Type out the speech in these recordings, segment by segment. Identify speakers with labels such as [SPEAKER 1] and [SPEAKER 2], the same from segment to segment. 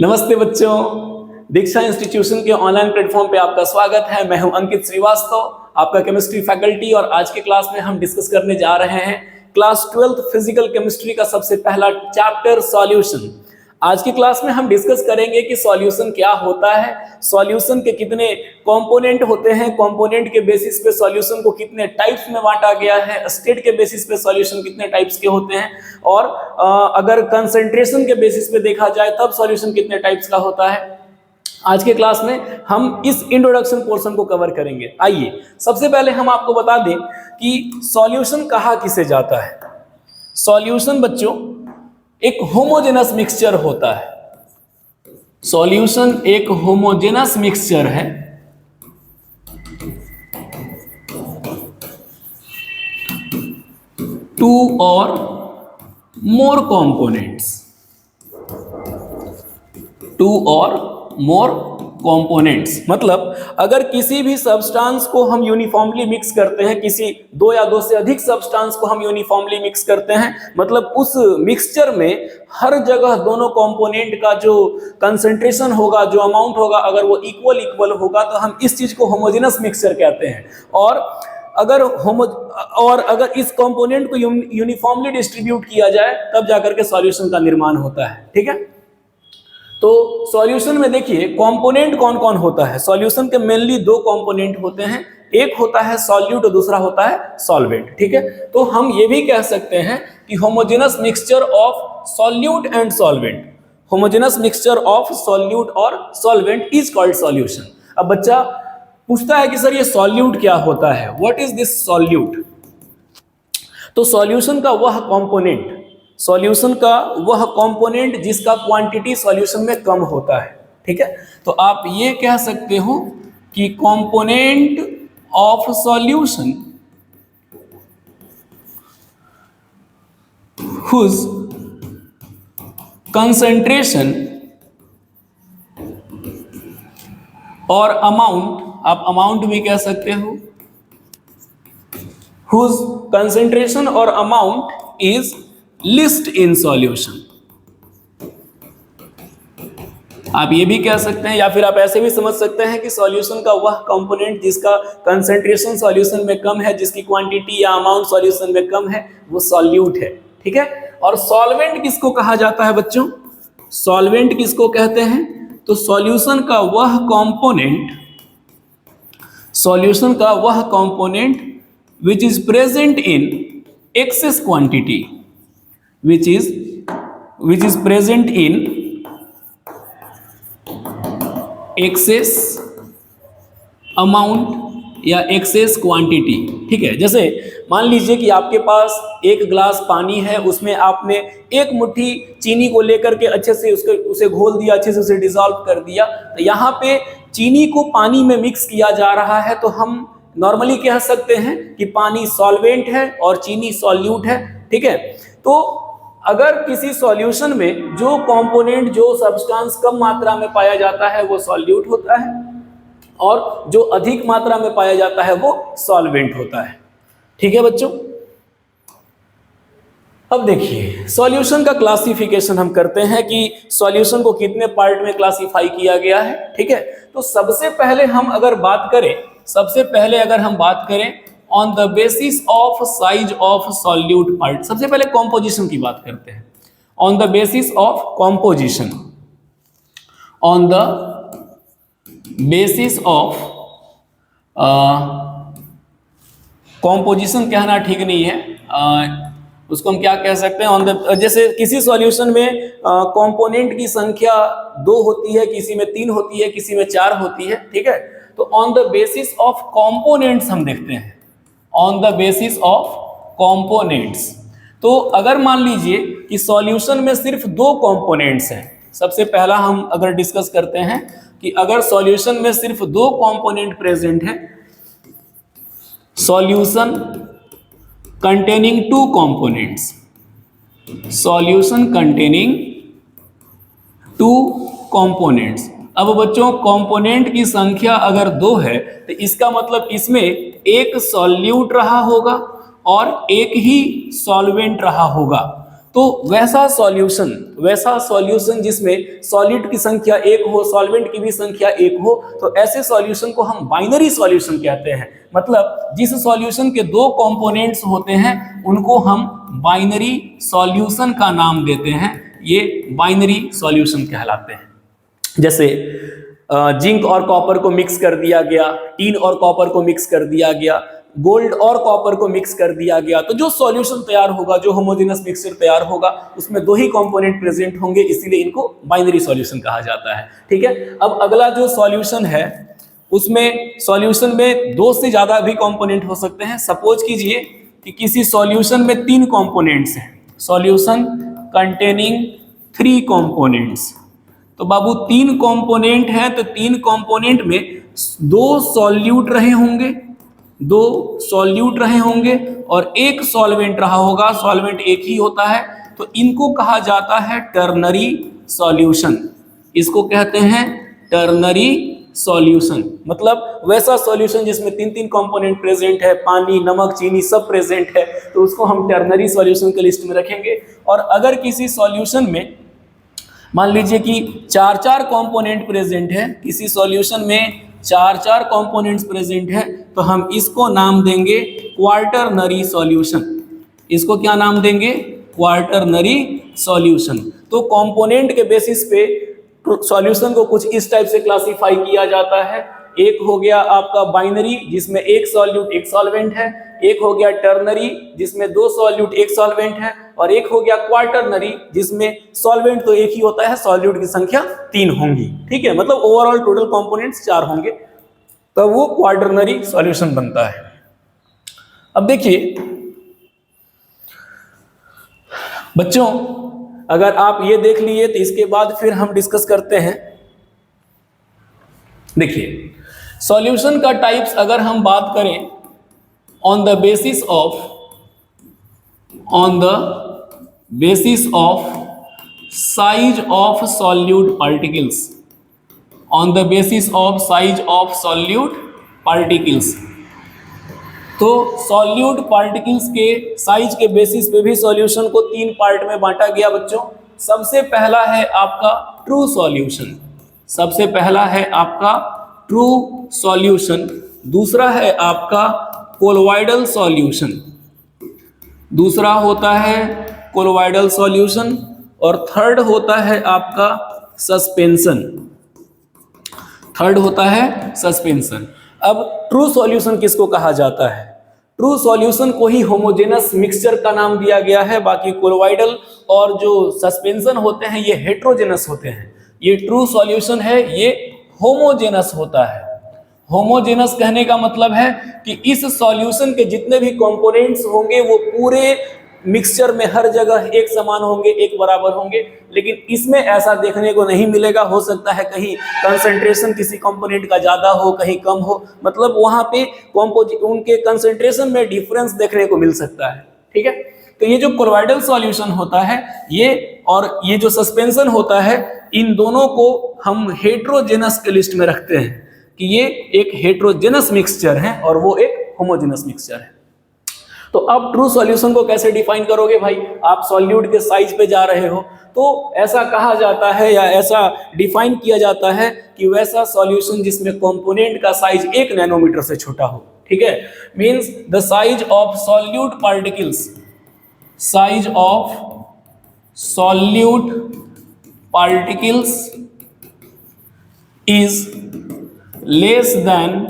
[SPEAKER 1] नमस्ते बच्चों, दीक्षा इंस्टीट्यूशन के ऑनलाइन प्लेटफॉर्म पे आपका स्वागत है। मैं हूं अंकित श्रीवास्तव, आपका केमिस्ट्री फैकल्टी। और आज के क्लास में हम डिस्कस करने जा रहे हैं क्लास 12th फिजिकल केमिस्ट्री का सबसे पहला चैप्टर सॉल्यूशन। आज की क्लास में हम डिस्कस करेंगे कि सॉल्यूशन क्या होता है, सॉल्यूशन के कितने कंपोनेंट होते हैं, कंपोनेंट के बेसिस पे सॉल्यूशन को कितने टाइप्स में बांटा गया है, स्टेट के बेसिस पे सॉल्यूशन कितने टाइप्स के होते हैं, और अगर कंसंट्रेशन के बेसिस पे देखा जाए तब सॉल्यूशन कितने टाइप्स का होता है। आज के क्लास में हम इस इंट्रोडक्शन पोर्शन को कवर करेंगे। आइए सबसे पहले हम आपको बता दें कि सॉल्यूशन कहा किसे जाता है। सॉल्यूशन बच्चों एक होमोजेनस मिक्सचर होता है। सॉल्यूशन एक होमोजेनस मिक्सचर है टू और मोर कंपोनेंट्स, टू और मोर कंपोनेंट्स। मतलब अगर किसी भी सब्सटेंस को हम यूनिफॉर्मली मिक्स करते हैं, किसी दो या दो से अधिक सब्सटेंस को हम यूनिफॉर्मली मिक्स करते हैं, मतलब उस मिक्सचर में हर जगह दोनों कंपोनेंट का जो कंसंट्रेशन होगा, जो अमाउंट होगा, अगर वो इक्वल होगा तो हम इस चीज को होमोजेनस मिक्सचर कहते हैं। और अगर इस कंपोनेंट को यूनिफॉर्मली डिस्ट्रीब्यूट किया जाए तब जाकर के सॉल्यूशन का निर्माण होता है। ठीक है, तो सॉल्यूशन में देखिए कंपोनेंट कौन कौन होता है। सॉल्यूशन के मेनली दो कंपोनेंट होते हैं, एक होता है सॉल्यूट और दूसरा होता है सॉल्वेंट। ठीक है, तो हम ये भी कह सकते हैं कि homogeneous mixture of solute and solvent, homogeneous mixture of solute और सॉल्वेंट इज कॉल्ड सॉल्यूशन। अब बच्चा पूछता है कि सर ये सॉल्यूट क्या होता है, व्हाट इज दिस सॉल्यूट। तो सॉल्यूशन का वह कंपोनेंट, सॉल्यूशन का वह कंपोनेंट जिसका क्वांटिटी सॉल्यूशन में कम होता है। ठीक है, तो आप ये कह सकते हो कि component of solution whose concentration और अमाउंट, आप अमाउंट भी कह सकते हो, whose concentration और amount is list in solution. आप ये भी कह सकते हैं, या फिर आप ऐसे भी समझ सकते हैं कि सॉल्यूशन का वह कंपोनेंट जिसका कंसंट्रेशन सॉल्यूशन में कम है, जिसकी क्वांटिटी या अमाउंट सॉल्यूशन में कम है, वो सॉल्यूट है। ठीक है, और सॉल्वेंट किसको कहा जाता है बच्चों, सॉल्वेंट किसको कहते हैं, तो सॉल्यूशन का वह कंपोनेंट, सॉल्यूशन का वह component which is present in axis quantity, which is present in excess amount या excess quantity। ठीक है, जैसे मान लीजिए कि आपके पास एक गिलास पानी है, उसमें आपने एक मुट्ठी चीनी को लेकर के अच्छे से उसे घोल दिया, अच्छे से उसे डिसॉल्व कर दिया। तो यहाँ पे चीनी को पानी में मिक्स किया जा रहा है, तो हम नॉर्मली कह सकते हैं कि पानी सॉल्वेंट है और चीनी सॉल्यूट है। ठीक है, तो अगर किसी सॉल्यूशन में जो कंपोनेंट, जो सब्सटेंस कम मात्रा में पाया जाता है वो सॉल्यूट होता है, और जो अधिक मात्रा में पाया जाता है वो सॉल्वेंट होता है। ठीक है बच्चों, अब देखिए सॉल्यूशन का क्लासिफिकेशन हम करते हैं कि सॉल्यूशन को कितने पार्ट में क्लासिफाई किया गया है। ठीक है, तो सबसे पहले अगर हम बात करें on the basis of size of solute part, सबसे पहले कॉम्पोजिशन की बात करते हैं। On the basis of composition, on the basis of composition कहना ठीक नहीं है, उसको हम क्या कह सकते हैं, ऑन द, जैसे किसी सॉल्यूशन में कंपोनेंट की संख्या 2 होती है, किसी में 3 होती है, किसी में 4 होती है। ठीक है, तो on the basis of components हम देखते हैं, on the basis of components. तो अगर मान लीजिए कि सॉल्यूशन में सिर्फ 2 कंपोनेंट्स हैं, सबसे पहला हम अगर डिस्कस करते हैं कि अगर सॉल्यूशन में सिर्फ 2 कंपोनेंट प्रेजेंट है, solution containing 2 components, solution containing 2 components. अब बच्चों कंपोनेंट की संख्या अगर 2 है तो इसका मतलब इसमें एक सॉल्यूट रहा होगा और एक ही सॉल्वेंट रहा होगा। तो वैसा सॉल्यूशन जिसमें सॉलिड की संख्या 1 हो, सॉल्वेंट की भी संख्या 1 हो, तो ऐसे सॉल्यूशन को हम बाइनरी सॉल्यूशन कहते हैं। मतलब जिस सॉल्यूशन के 2 कंपोनेंट्स होते हैं उनको हम बाइनरी सॉल्यूशन का नाम देते हैं, ये बाइनरी सॉल्यूशन कहलाते हैं। जैसे जिंक और कॉपर को मिक्स कर दिया गया, टीन और कॉपर को मिक्स कर दिया गया, गोल्ड और कॉपर को मिक्स कर दिया गया, तो जो सॉल्यूशन तैयार होगा, जो होमोजेनस मिक्सचर तैयार होगा, उसमें 2 ही कंपोनेंट प्रेजेंट होंगे, इसीलिए इनको बाइनरी सॉल्यूशन कहा जाता है। ठीक है, अब अगला जो सॉल्यूशन है उसमें सॉल्यूशन में 2 से ज्यादा भी कंपोनेंट हो सकते हैं। सपोज कीजिए कि किसी सॉल्यूशन में 3 कंपोनेंट्स हैं, सॉल्यूशन कंटेनिंग 3 कंपोनेंट्स। तो बाबू 3 कंपोनेंट हैं, तो 3 कंपोनेंट में 2 सॉल्यूट रहे होंगे और 1 सॉल्वेंट रहा होगा। सॉल्वेंट एक ही होता है, तो इनको कहा जाता है टर्नरी सॉल्यूशन। इसको कहते हैं टर्नरी सॉल्यूशन। मतलब वैसा सॉल्यूशन जिसमें 3 कंपोनेंट प्रेजेंट है, पानी, नमक, चीनी सब प्रेजेंट है, तो उसको हम टर्नरी सॉल्यूशन के लिस्ट में रखेंगे। और अगर किसी सॉल्यूशन में मान लीजिए कि 4 कंपोनेंट प्रेजेंट है, किसी सॉल्यूशन में 4 कंपोनेंट्स प्रेजेंट है, तो हम इसको नाम देंगे क्वार्टरनरी सॉल्यूशन। इसको क्या नाम देंगे? Quaternary solution. तो कंपोनेंट के बेसिस पे सॉल्यूशन को कुछ इस टाइप से क्लासिफाई किया जाता है। एक हो गया आपका बाइनरी जिसमें 1 सॉल्यूट 1 सॉल्वेंट है, एक हो गया टर्नरी जिसमें 2 सॉल्यूट 1 सॉल्वेंट है, और एक हो गया क्वार्टरनरी जिसमें सॉल्वेंट तो एक ही होता है, सॉल्यूट की संख्या 3 होंगी। ठीक है, मतलब ओवरऑल टोटल कंपोनेंट्स 4 होंगे, तो वो क्वार्टरनरी सॉल्यूशन बनता है। अब देखिए बच्चों, अगर आप ये देख लिए तो इसके बाद फिर हम डिस्कस करते हैं। देखिए सॉल्यूशन का टाइप्स अगर हम बात करें on the basis of size of solute particles, on the basis of size of solute particles. तो सॉल्यूट पार्टिकल्स के साइज के बेसिस पे भी सॉल्यूशन को 3 पार्ट में बांटा गया बच्चों। सबसे पहला है आपका ट्रू सॉल्यूशन, सबसे पहला है आपका ट्रू सॉल्यूशन, दूसरा है आपका कोलोइडल सॉल्यूशन, दूसरा होता है कोलोइडल सॉल्यूशन, और थर्ड होता है आपका सस्पेंशन, थर्ड होता है सस्पेंशन। अब ट्रू सॉल्यूशन किसको कहा जाता है? ट्रू सॉल्यूशन को ही होमोजेनस मिक्सचर का नाम दिया गया है, बाकी कोलोइडल और जो सस्पेंशन होते हैं ये हेट्रोजेनस होते हैं। ये ट्रू सॉल्यूशन है, ये होमोजेनस होता है। होमोजेनस कहने का मतलब है कि इस सॉल्यूशन के जितने भी कंपोनेंट्स होंगे वो पूरे मिक्सचर में हर जगह एक समान होंगे, एक बराबर होंगे। लेकिन इसमें ऐसा देखने को नहीं मिलेगा, हो सकता है कहीं कंसंट्रेशन किसी कंपोनेंट का ज्यादा हो, कहीं कम हो, मतलब वहां पे उनके कंसंट्रेशन में डिफरेंस देखने को मिल सकता है। ठीक है, तो ये जो कोलोइडल सॉल्यूशन होता है ये और ये जो सस्पेंशन होता है, इन दोनों को हम हेट्रोजेनस के लिस्ट में रखते हैं कि ये एक हेट्रोजेनस मिक्सचर है और वो एक होमोजेनस मिक्सचर है। तो अब ट्रू सॉल्यूशन को कैसे डिफाइन करोगे भाई? आप सॉल्यूट के साइज पे जा रहे हो, तो ऐसा कहा जाता है या ऐसा डिफाइन किया जाता है कि वैसा सॉल्यूशन जिसमें कंपोनेंट का साइज 1 नैनोमीटर से छोटा हो। ठीक है, means the size of solute particles, size of solute particles is less than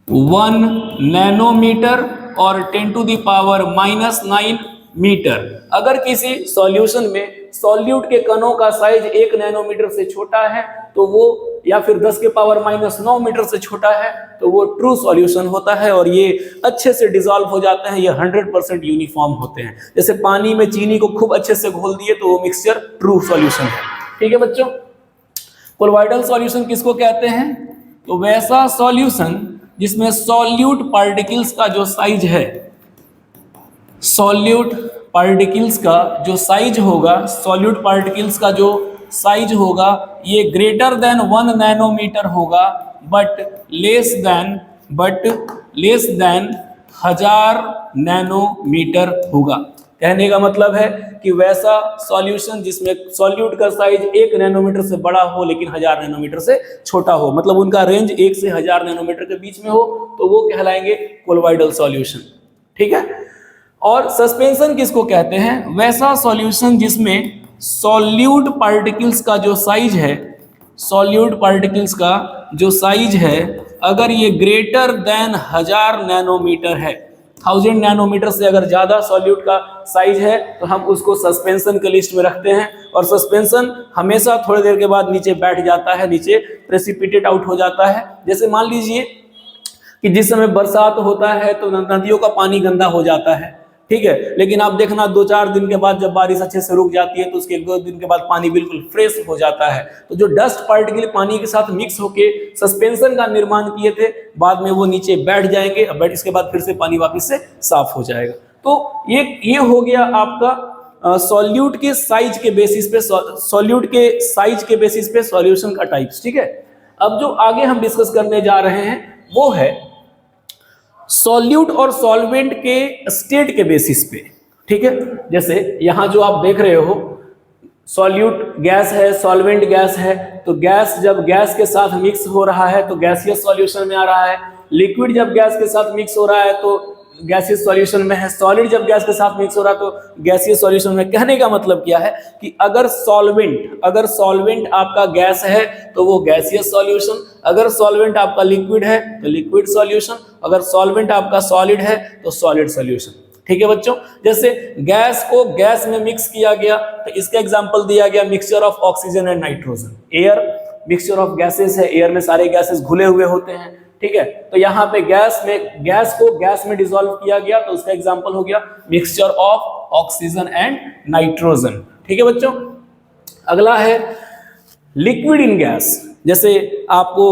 [SPEAKER 1] 1 nanometre और 10⁻⁻⁹ मीटर। अगर किसी सॉल्यूशन में सॉल्यूट के कणों का साइज 1 नैनोमीटर से छोटा है तो वो, या फिर 10⁻⁹ मीटर से छोटा है तो वो ट्रू सॉल्यूशन होता है, और ये अच्छे से डिसॉल्व हो जाते हैं, ये 100% यूनिफॉर्म होते हैं। जैसे पानी में चीनी को खूब अच्छे से घोल दिए तो वो मिक्सचर ट्रू सॉल्यूशन है। ठीक है बच्चों, कोलोइडल सॉल्यूशन किसको कहते हैं? तो वैसा सॉल्यूशन जिसमें सॉल्यूट पार्टिकल्स का जो साइज है, सॉल्यूट पार्टिकल्स का जो साइज होगा, सॉल्यूट पार्टिकल्स का जो साइज होगा ये ग्रेटर देन 1 नैनोमीटर होगा, बट लेस देन 1000 नैनोमीटर होगा। कहने का मतलब है कि वैसा सॉल्यूशन जिसमें सॉल्यूट का साइज 1 नैनोमीटर से बड़ा हो लेकिन 1000 नैनोमीटर से छोटा हो, मतलब उनका रेंज 1 से 1000 नैनोमीटर के बीच में हो, तो वो कहलाएंगे कोलोइडल सॉल्यूशन। ठीक है। और सस्पेंशन किसको कहते हैं? वैसा सॉल्यूशन जिसमें सॉल्यूट पार्टिकल्स का जो साइज है, सॉल्यूट पार्टिकल्स का जो साइज है, अगर ये ग्रेटर देन 1000 नैनोमीटर है, 1000 नैनोमीटर से अगर ज़्यादा सॉल्यूट का साइज है तो हम उसको सस्पेंशन के लिस्ट में रखते हैं। और सस्पेंशन हमेशा थोड़ी देर के बाद नीचे बैठ जाता है, नीचे प्रेसिपिटेट आउट हो जाता है। जैसे मान लीजिए कि जिस समय बरसात होता है तो नदियों का पानी गंदा हो जाता है, ठीक है, लेकिन आप देखना 2-4 दिन के बाद जब बारिश अच्छे से रुक जाती है तो उसके 1-2 दिन के बाद पानी बिल्कुल फ्रेश हो जाता है। तो जो डस्ट पार्टिकल पानी के साथ मिक्स होके सस्पेंशन का निर्माण किए थे, बाद में वो नीचे बैठ जाएंगे, बैठ इसके बाद फिर से पानी वापस से साफ हो जाएगा। तो ये हो गया आपका सॉल्यूट के साइज के बेसिस पे, सॉल्यूट के साइज के बेसिस पे सॉल्यूशन का टाइप्स। ठीक है। अब जो आगे हम डिस्कस करने जा रहे हैं वो है सॉल्यूट और सॉल्वेंट के स्टेट के बेसिस पे। ठीक है। जैसे यहां जो आप देख रहे हो, सॉल्यूट गैस है, सॉल्वेंट गैस है, तो गैस जब गैस के साथ मिक्स हो रहा है तो गैसियस सॉल्यूशन में आ रहा है। लिक्विड जब गैस के साथ मिक्स हो रहा है तो गैसियस सॉल्यूशन में है। सॉलिड जब गैस के साथ मिक्स हो रहा है तो गैसियस सॉल्यूशन में। कहने का मतलब क्या है कि अगर सॉल्वेंट आपका गैस है तो वो गैसियस सॉल्यूशन, अगर सॉल्वेंट आपका लिक्विड है तो लिक्विड सॉल्यूशन, अगर सॉल्वेंट आपका सॉलिड है तो सॉलिड सॉल्यूशन। ठीक है बच्चों। जैसे गैस को गैस में मिक्स किया गया तो इसका एग्जांपल दिया गया mixture of oxygen and nitrogen. Air mixture of gases है, एयर में सारे गैसेस घुले हुए होते हैं। ठीक है। तो यहाँ पे गैस को गैस में डिसॉल्व किया गया तो उसका एग्जांपल हो गया mixture of oxygen and nitrogen. ठीक है बच्चों। अगला है लिक्विड इन गैस। जैसे आपको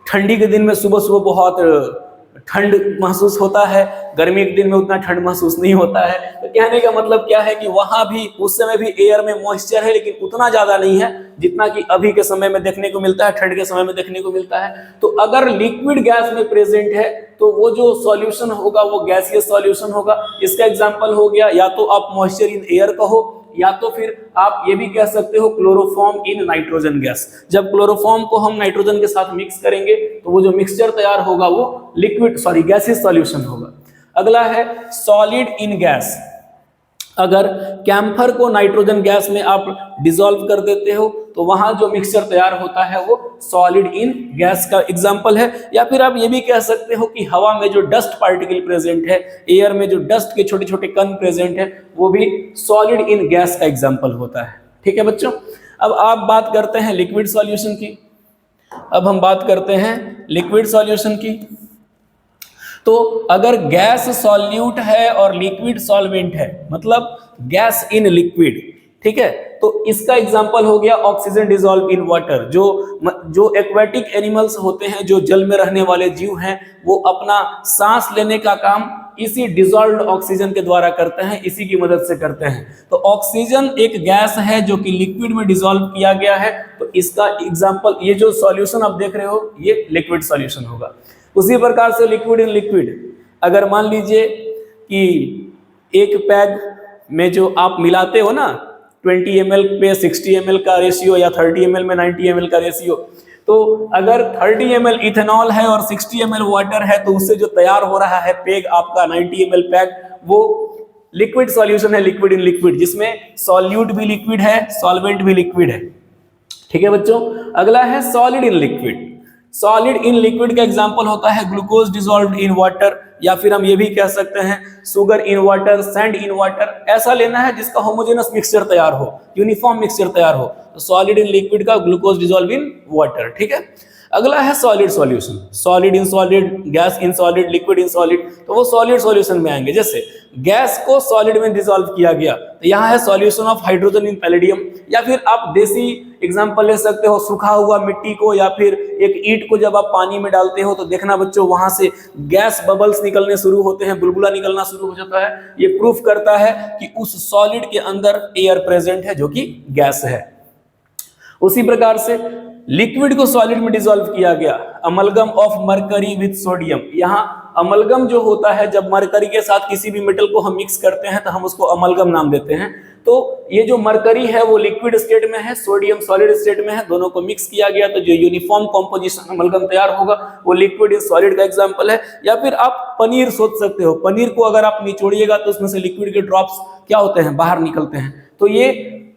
[SPEAKER 1] ठंडी के दिन में सुबह सुबह बहुत ठंड महसूस होता है, गर्मी के दिन में उतना ठंड महसूस नहीं होता है। तो कहने का मतलब क्या है कि वहां भी उस समय भी एयर में मॉइस्चर है लेकिन उतना ज्यादा नहीं है जितना कि अभी के समय में देखने को मिलता है, ठंड के समय में देखने को मिलता है। तो अगर लिक्विड गैस में प्रेजेंट है तो वो जो सॉल्यूशन होगा वो गैसियस सॉल्यूशन होगा। इसका एग्जांपल हो गया या तो आप मॉइस्चर इन एयर कहो या तो फिर आप ये भी कह सकते हो क्लोरोफॉर्म इन नाइट्रोजन गैस। जब क्लोरोफॉर्म को हम नाइट्रोजन के साथ मिक्स करेंगे तो वो जो मिक्सचर तैयार होगा वो गैसियस सॉल्यूशन होगा। अगला है सॉलिड इन गैस। अगर कैम्फर को नाइट्रोजन गैस में आप डिसॉल्व कर देते हो तो वहां जो मिक्सचर तैयार होता है वो सॉलिड इन गैस का एग्जांपल है। या फिर आप ये भी कह सकते हो कि हवा में जो डस्ट पार्टिकल प्रेजेंट है, एयर में जो डस्ट के छोटे छोटे कण प्रेजेंट है, वो भी सॉलिड इन गैस का एग्जांपल होता है। ठीक है बच्चों। अब आप बात करते हैं लिक्विड सॉल्यूशन की। अब हम बात करते हैं लिक्विड सॉल्यूशन की। तो अगर गैस सॉल्यूट है और लिक्विड सॉल्वेंट है, मतलब गैस इन लिक्विड, ठीक है, तो इसका एग्जांपल हो गया ऑक्सीजन डिसॉल्व इन वाटर। जो एक्वेटिक एनिमल्स होते हैं, जो जल में रहने वाले जीव हैं, वो अपना सांस लेने का काम इसी डिसॉल्व्ड ऑक्सीजन के द्वारा करते हैं, इसी की मदद से करते हैं। तो ऑक्सीजन एक गैस है जो कि लिक्विड में डिसॉल्व किया गया है, तो इसका एग्जांपल, ये जो सॉल्यूशन आप देख रहे हो, ये लिक्विड सॉल्यूशन होगा। उसी प्रकार से लिक्विड इन लिक्विड, अगर मान लीजिए कि एक पैग में जो आप मिलाते हो ना 20 ml पे 60 ml का रेशियो या 30 ml में 90 ml का रेशियो, तो अगर 30 ml इथेनॉल है और 60 ml वाटर है तो उससे जो तैयार हो रहा है पैग आपका 90 ml पैग, वो लिक्विड सॉल्यूशन है, लिक्विड इन लिक्विड, जिसमें सॉल्यूट भी लिक्विड है, सॉल्वेंट भी लिक्विड है। ठीक है बच्चों। अगला है solid in liquid. Solid in liquid का एग्जांपल होता है ग्लूकोज डिसॉल्व्ड इन वाटर, या फिर हम ये भी कह सकते हैं sugar in water, sand in water. ऐसा लेना है जिसका होमोजेनस मिक्सचर तैयार हो, यूनिफॉर्म मिक्सचर तैयार हो। तो सॉलिड इन लिक्विड का ग्लूकोज डिसॉल्व इन वाटर। ठीक है। अगला है solid solution. Solid in solid, gas in solid, liquid in solid, तो वो सॉलिड सॉल्यूशन में आएंगे। जैसे गैस को सॉलिड में डिसॉल्व किया गया तो यहाँ है solution of hydrogen in palladium. या फिर आप देसी एग्जांपल ले सकते हो, सूखा हुआ मिट्टी को या फिर एक ईंट को जब आप पानी में डालते हो तो देखना बच्चों वहां से गैस बबल्स निकलने शुरू होते हैं, बुलबुला निकलना शुरू हो जाता है। ये प्रूफ करता है कि उस सॉलिड के अंदर एयर प्रेजेंट है जो कि गैस है। उसी प्रकार से लिक्विड को सॉलिड में डिसॉल्व किया गया, amalgam of mercury with sodium. यहाँ अमलगम जो होता है, जब मरकरी के साथ किसी भी मेटल को हम मिक्स करते हैं तो हम उसको अमलगम नाम देते हैं। तो ये जो मरकरी है वो लिक्विड स्टेट में है, सोडियम सॉलिड स्टेट में है, दोनों को मिक्स किया गया तो जो यूनिफॉर्म कॉम्पोजिशन अमलगम तैयार होगा वो लिक्विड इन सॉलिड का एग्जांपल है। या फिर आप पनीर सोच सकते हो, पनीर को अगर आप निचोड़िएगा तो उसमें से लिक्विड के ड्रॉप्स क्या होते हैं, बाहर निकलते हैं, तो ये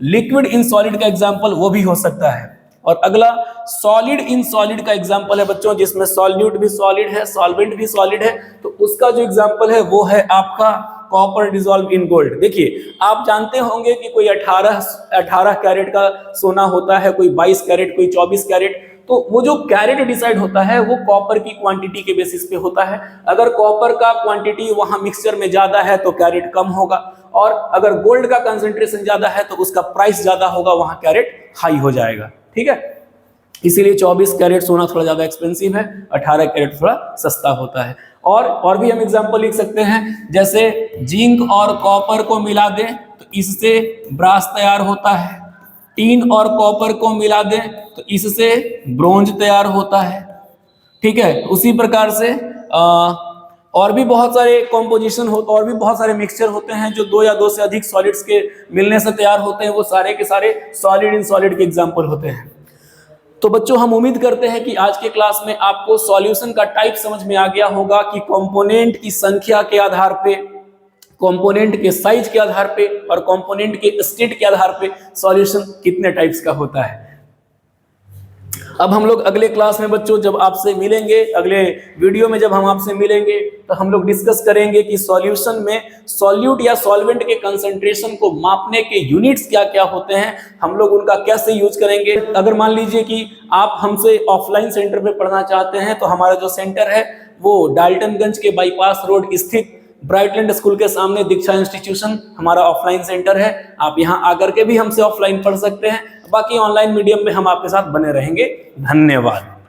[SPEAKER 1] लिक्विड इन सॉलिड का एग्जांपल वो भी हो सकता है। और अगला सॉलिड इन सॉलिड का एग्जांपल है बच्चों, जिसमें सॉल्यूट भी सॉलिड है, सॉल्वेंट भी सॉलिड है, तो उसका जो एग्जांपल है वो है आपका कॉपर डिसॉल्व इन गोल्ड। देखिए आप जानते होंगे कि कोई 18 कैरेट का सोना होता है, कोई 22 कैरेट, कोई 24 कैरेट, तो वो जो कैरेट डिसाइड होता है वो कॉपर की क्वांटिटी के बेसिस पे होता है। अगर कॉपर का क्वांटिटी वहां मिक्सचर में ज्यादा है तो कैरेट कम होगा, और अगर गोल्ड का कंसेंट्रेशन ज्यादा है तो उसका प्राइस ज्यादा होगा, वहां कैरेट हाई हो जाएगा। ठीक है, इसीलिए 24 कैरेट सोना थोड़ा ज्यादा एक्सपेंसिव है, 18 कैरेट थोड़ा सस्ता होता है। और भी हम एग्जांपल लिख सकते हैं, जैसे जिंक और कॉपर को मिला दें तो इससे ब्रास तैयार होता है, टीन और कॉपर को मिला दें तो इससे ब्रोंज तैयार होता है। ठीक है, उसी प्रकार से और भी बहुत सारे कॉम्पोजिशन और भी बहुत सारे मिक्सचर होते हैं जो 2 या 2 से अधिक सॉलिड्स के मिलने से तैयार होते हैं, वो सारे के सारे सॉलिड इन सॉलिड के एग्जांपल होते हैं। तो बच्चों हम उम्मीद करते हैं कि आज के क्लास में आपको सॉल्यूशन का टाइप समझ में आ गया होगा कि कंपोनेंट की संख्या के आधार पे, कंपोनेंट के साइज के आधार पे और कंपोनेंट के स्टेट के आधार पे सॉल्यूशन कितने टाइप्स का होता है। अब हम लोग अगले क्लास में बच्चों जब आपसे मिलेंगे, अगले वीडियो में जब हम आपसे मिलेंगे तो हम लोग डिस्कस करेंगे कि सॉल्यूशन में सॉल्यूट या सॉल्वेंट के कंसंट्रेशन को मापने के यूनिट्स क्या क्या होते हैं, हम लोग उनका कैसे यूज करेंगे। अगर मान लीजिए कि आप हमसे ऑफलाइन सेंटर पे पढ़ना चाहते हैं तो हमारा जो सेंटर है वो डाल्टनगंज के बाईपास रोड स्थित ब्राइटलैंड स्कूल के सामने दीक्षा इंस्टीट्यूशन हमारा ऑफलाइन सेंटर है। आप यहाँ आकर के भी हमसे ऑफलाइन पढ़ सकते हैं, बाकी ऑनलाइन मीडियम में हम आपके साथ बने रहेंगे। धन्यवाद।